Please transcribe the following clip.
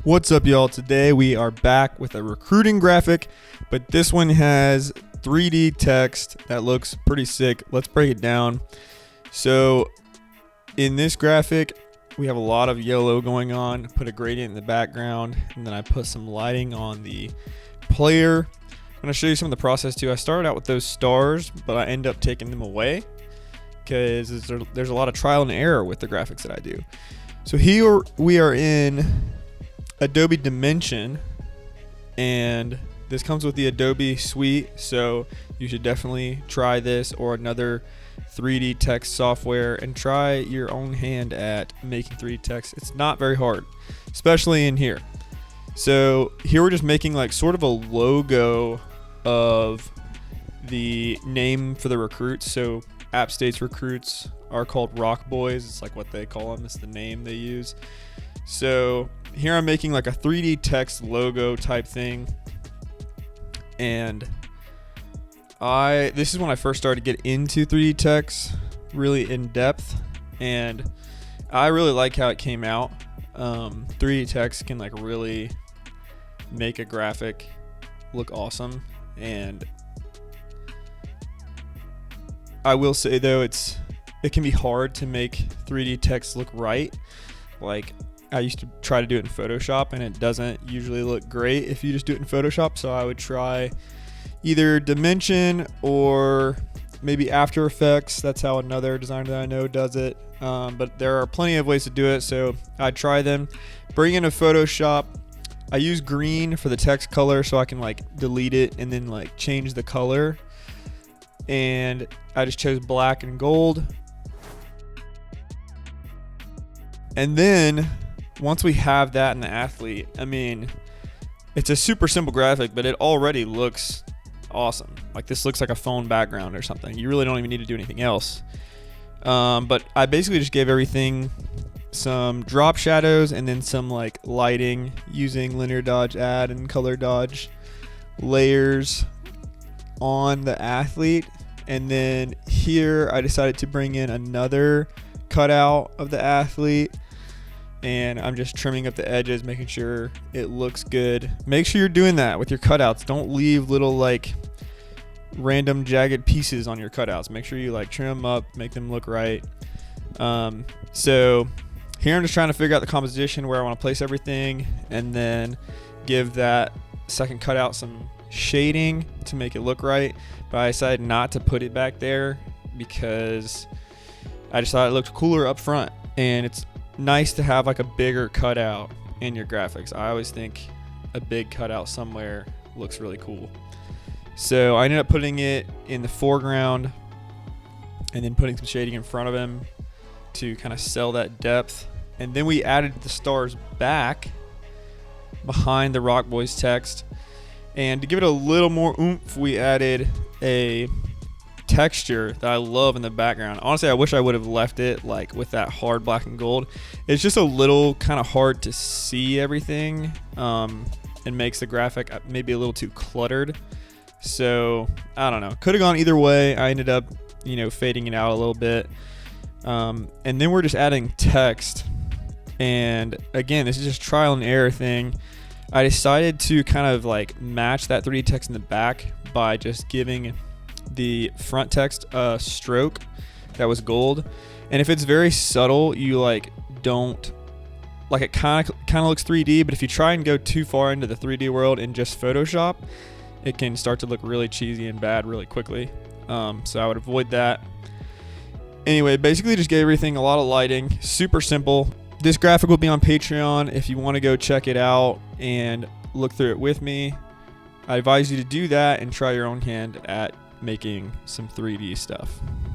What's up, y'all? Today we are back with a recruiting graphic, but this one has 3D text that looks pretty sick. Let's break it down. So in this graphic, we have a lot of yellow going on. Put a gradient in the background, and then I put some lighting on the player. I'm going to show you some of the process too. I started out with those stars, but I end up taking them away because there's a lot of trial and error with the graphics that I do. So here we are in Adobe Dimension, and this comes with the Adobe suite, so you should definitely try this or another 3D text software and try your own hand at making 3D text. It's not very hard, especially in here. So here we're just making like sort of a logo of the name for the recruits. So App State's recruits are called Rock Boys. It's like what they call them. It's the name they use. So here I'm making like a 3D text logo type thing, and this is when I first started to get into 3D text really in depth, and I really like how it came out. 3D text can like really make a graphic look awesome, and I will say though it can be hard to make 3D text look right. Like, I used to try to do it in Photoshop, and it doesn't usually look great if you just do it in Photoshop. So I would try either Dimension or maybe After Effects. That's how another designer that I know does it. But there are plenty of ways to do it. So I try them. Bring in a Photoshop. I use green for the text color so I can like delete it and then like change the color. And I just chose black and gold. And then once we have that in the athlete, I mean, it's a super simple graphic, but it already looks awesome. Like, this looks like a phone background or something. You really don't even need to do anything else. But I basically just gave everything some drop shadows and then some like lighting using linear dodge add and color dodge layers on the athlete. And then here I decided to bring in another cutout of the athlete, and I'm just trimming up the edges, making sure it looks good. Make sure you're doing that with your cutouts. Don't leave little like random jagged pieces on your cutouts. Make sure you like trim them up, make them look right. So here I'm just trying to figure out the composition where I want to place everything, and then give that second cutout some shading to make it look right. But I decided not to put it back there because I just thought it looked cooler up front, and it's nice to have like a bigger cutout in your graphics. I always think a big cutout somewhere looks really cool. So I ended up putting it in the foreground and then putting some shading in front of him to kind of sell that depth. And then we added the stars back behind the Rock Boys text. And to give it a little more oomph, we added a texture that I love in the background. Honestly, I wish I would have left it like with that hard black and gold. It's just a little kind of hard to see everything, and makes the graphic maybe a little too cluttered. So I don't know, could have gone either way. I ended up fading it out a little bit, and then we're just adding text. And again, this is just trial and error thing. I decided to kind of like match that 3D text in the back by just giving the front text a stroke that was gold. And if it's very subtle, you like don't like it, kind of looks 3D, but if you try and go too far into the 3D world in just Photoshop, it can start to look really cheesy and bad really quickly. So I would avoid that. Anyway, basically just gave everything a lot of lighting. Super simple. This graphic will be on Patreon if you want to go check it out and look through it with me. I advise you to do that and try your own hand at making some 3D stuff.